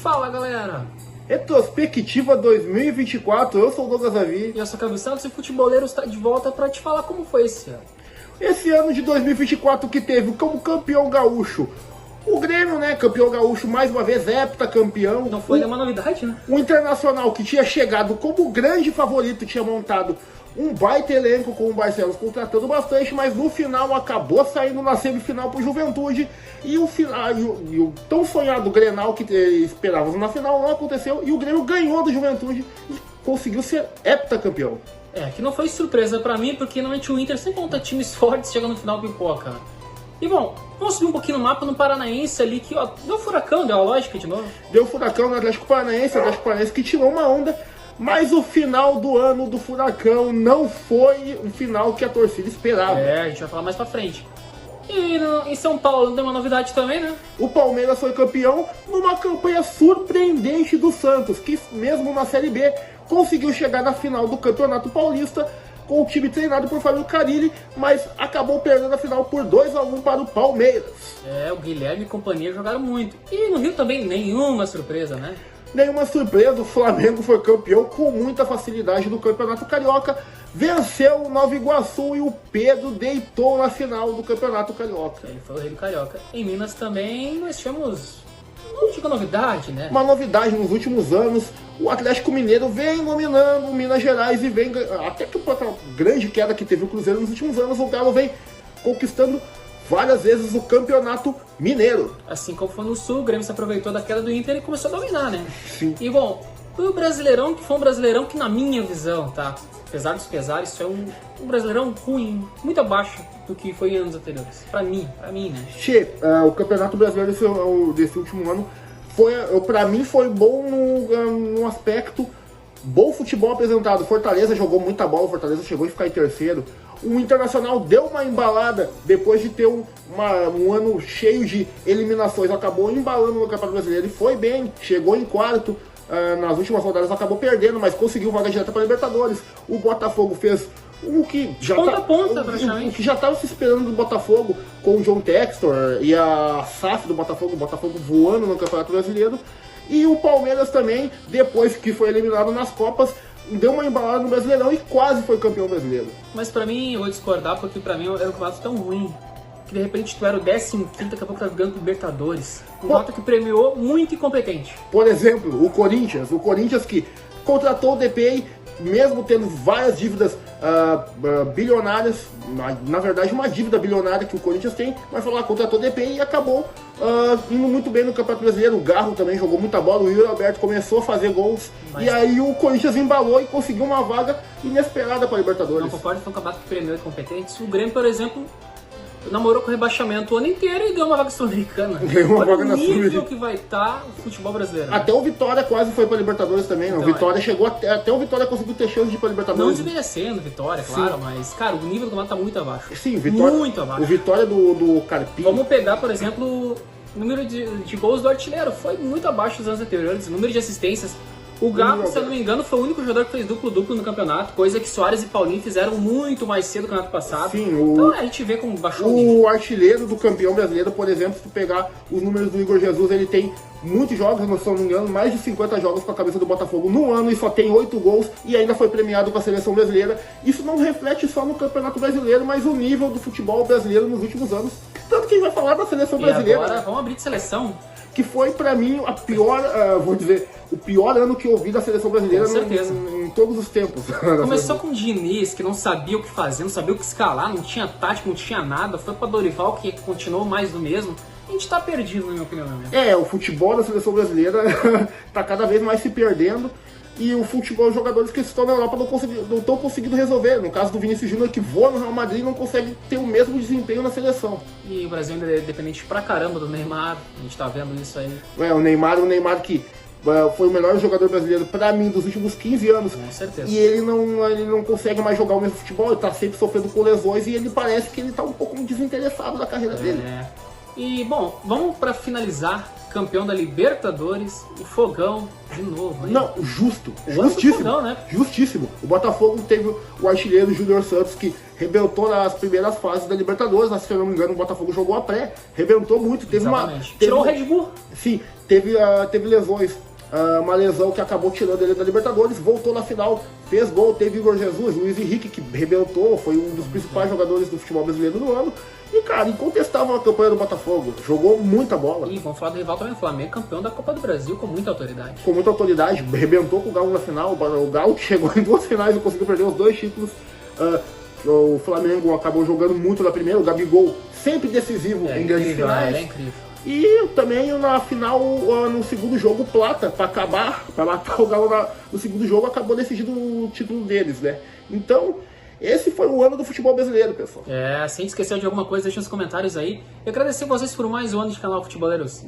Fala, galera! Retrospectiva 2024, eu sou o Douglas Avi. E eu sou o Cabo Santos e o Futeboleiro está de volta para te falar como foi esse ano. Esse ano de 2024 que teve como campeão gaúcho o Grêmio, né? Campeão gaúcho mais uma vez, heptacampeão. Não foi nenhuma novidade, né? O Internacional que tinha chegado como grande favorito, tinha montado um baita elenco com o Barcelos contratando bastante, mas no final acabou saindo na semifinal pro Juventude. E o tão sonhado Grenal que esperávamos na final não aconteceu. E o Grêmio ganhou do Juventude e conseguiu ser heptacampeão. Que não foi surpresa pra mim, porque normalmente o Inter sempre monta times fortes, chega no final pipoca. E bom, vamos subir um pouquinho no mapa no Paranaense ali, que ó, deu furacão, deu a lógica de novo. Deu furacão no Atlético Paranaense, que tirou uma onda, mas o final do ano do furacão não foi o final que a torcida esperava. A gente vai falar mais pra frente. E em São Paulo deu uma novidade também, né? O Palmeiras foi campeão numa campanha surpreendente do Santos, que mesmo na Série B conseguiu chegar na final do Campeonato Paulista com o time treinado por Fábio Carille, mas acabou perdendo a final por 2-1 para o Palmeiras. O Guilherme e companhia jogaram muito. E no Rio também nenhuma surpresa, né? Nenhuma surpresa, o Flamengo foi campeão com muita facilidade do Campeonato Carioca, venceu o Nova Iguaçu e o Pedro deitou na final do Campeonato Carioca. Ele foi o rei do Carioca. Em Minas também nós tivemos, não digo novidade, né? Uma novidade nos últimos anos, o Atlético Mineiro vem dominando Minas Gerais e vem, até que a grande queda que teve o Cruzeiro nos últimos anos, o Galo vem conquistando várias vezes o Campeonato Mineiro. Assim como foi no Sul, o Grêmio se aproveitou da queda do Inter e começou a dominar, né? Sim. E bom, o Brasileirão, que foi um Brasileirão que na minha visão, tá? Apesar dos pesares, isso é um Brasileirão ruim, muito abaixo do que foi em anos anteriores. Pra mim, né? O Campeonato Brasileiro desse último ano pra mim foi bom no aspecto bom futebol apresentado. Fortaleza jogou muita bola, Fortaleza chegou a ficar em terceiro. O Internacional deu uma embalada depois de ter um ano cheio de eliminações, acabou embalando no Campeonato Brasileiro e foi bem, chegou em quarto. Nas últimas rodadas acabou perdendo, mas conseguiu vaga direta para Libertadores. O Botafogo fez o que já estava se esperando do Botafogo, com o John Textor e a SAF do Botafogo, o Botafogo voando no Campeonato Brasileiro. E o Palmeiras também, depois que foi eliminado nas Copas, deu uma embalada no Brasileirão e quase foi campeão brasileiro. Mas pra mim, eu vou discordar, porque pra mim era um campeonato tão ruim que de repente tu era o 15º, daqui a pouco tá ganhando Libertadores. Um campeonato que premiou muito incompetente. Por exemplo, o Corinthians que contratou o DPI, mesmo tendo várias dívidas bilionárias, na verdade uma dívida bilionária que o Corinthians tem, mas falou, contratou o DPI e acabou indo muito bem no Campeonato Brasileiro. O Garro também jogou muita bola, o Yuri Alberto começou a fazer gols, e aí o Corinthians embalou e conseguiu uma vaga inesperada para a Libertadores. Não concordo, foi um campeonato que premiou incompetentes. O Grêmio, por exemplo, namorou com o rebaixamento o ano inteiro e ganhou uma vaga sul-americana. Ganhou uma vaga na Sul-Americana. O nível que vai estar o futebol brasileiro. Até o Vitória quase foi para Libertadores também. Não. Então, Vitória chegou até o Vitória conseguiu ter chance de ir para Libertadores. Não desmerecendo Vitória, claro, mas cara, o nível do campeonato tá muito abaixo. Sim, Vitória, muito abaixo. O Vitória do Carpinho. Vamos pegar, por exemplo, o número de gols do artilheiro. Foi muito abaixo dos anos anteriores. O número de assistências. O Galo, se eu não me engano, foi o único jogador que fez duplo-duplo no campeonato, coisa que Soares e Paulinho fizeram muito mais cedo no campeonato passado. Sim, então a gente vê como baixou o artilheiro do campeão brasileiro, por exemplo, se tu pegar os números do Igor Jesus, ele tem muitos jogos, se não me engano, mais de 50 jogos com a cabeça do Botafogo no ano e só tem 8 gols e ainda foi premiado com a seleção brasileira. Isso não reflete só no Campeonato Brasileiro, mas o nível do futebol brasileiro nos últimos anos. Tanto que a gente vai falar da seleção brasileira. Agora vamos abrir de seleção. Que foi pra mim a pior, o pior ano que eu vi da seleção brasileira em todos os tempos. Começou com o Diniz, que não sabia o que fazer, não sabia o que escalar, não tinha tática, não tinha nada. Foi pra Dorival, que continuou mais do mesmo. A gente tá perdido, na minha opinião. O futebol da seleção brasileira tá cada vez mais se perdendo. E o futebol, os jogadores que estão na Europa não estão conseguindo resolver. No caso do Vinícius Júnior, que voa no Real Madrid, não consegue ter o mesmo desempenho na seleção. E o Brasil ainda é dependente pra caramba do Neymar, a gente tá vendo isso aí. O Neymar que foi o melhor jogador brasileiro pra mim dos últimos 15 anos. Com certeza. E ele não consegue mais jogar o mesmo futebol, ele tá sempre sofrendo com lesões e ele parece que ele tá um pouco desinteressado da carreira dele. E bom, vamos pra finalizar. Campeão da Libertadores, o Fogão de novo, hein? Não, justíssimo. Fogão, né? Justíssimo. O Botafogo teve o artilheiro Júnior Santos, que rebentou nas primeiras fases da Libertadores. Se eu não me engano, o Botafogo jogou a pré, rebentou muito. Tirou o Red Bull. Sim, teve lesões. Uma lesão que acabou tirando ele da Libertadores, voltou na final, fez gol, teve Igor Jesus, Luiz Henrique, que rebentou, foi um dos principais jogadores do futebol brasileiro do ano. E, cara, incontestável a campanha do Botafogo, jogou muita bola. E vamos falar do rival também, o Flamengo, campeão da Copa do Brasil com muita autoridade. Com muita autoridade, rebentou com o Galo na final, o Galo chegou em 2 finais e conseguiu perder os 2 títulos. O Flamengo acabou jogando muito na primeira, o Gabigol sempre decisivo em grandes finais. É incrível. E também na final, no segundo jogo, o Plata, para matar o Galo no segundo jogo, acabou decidindo o título deles, né? Então, esse foi o ano do futebol brasileiro, pessoal. Se esqueceu de alguma coisa, deixa nos comentários aí. E agradecer vocês por mais um ano de canal Futeboleiros.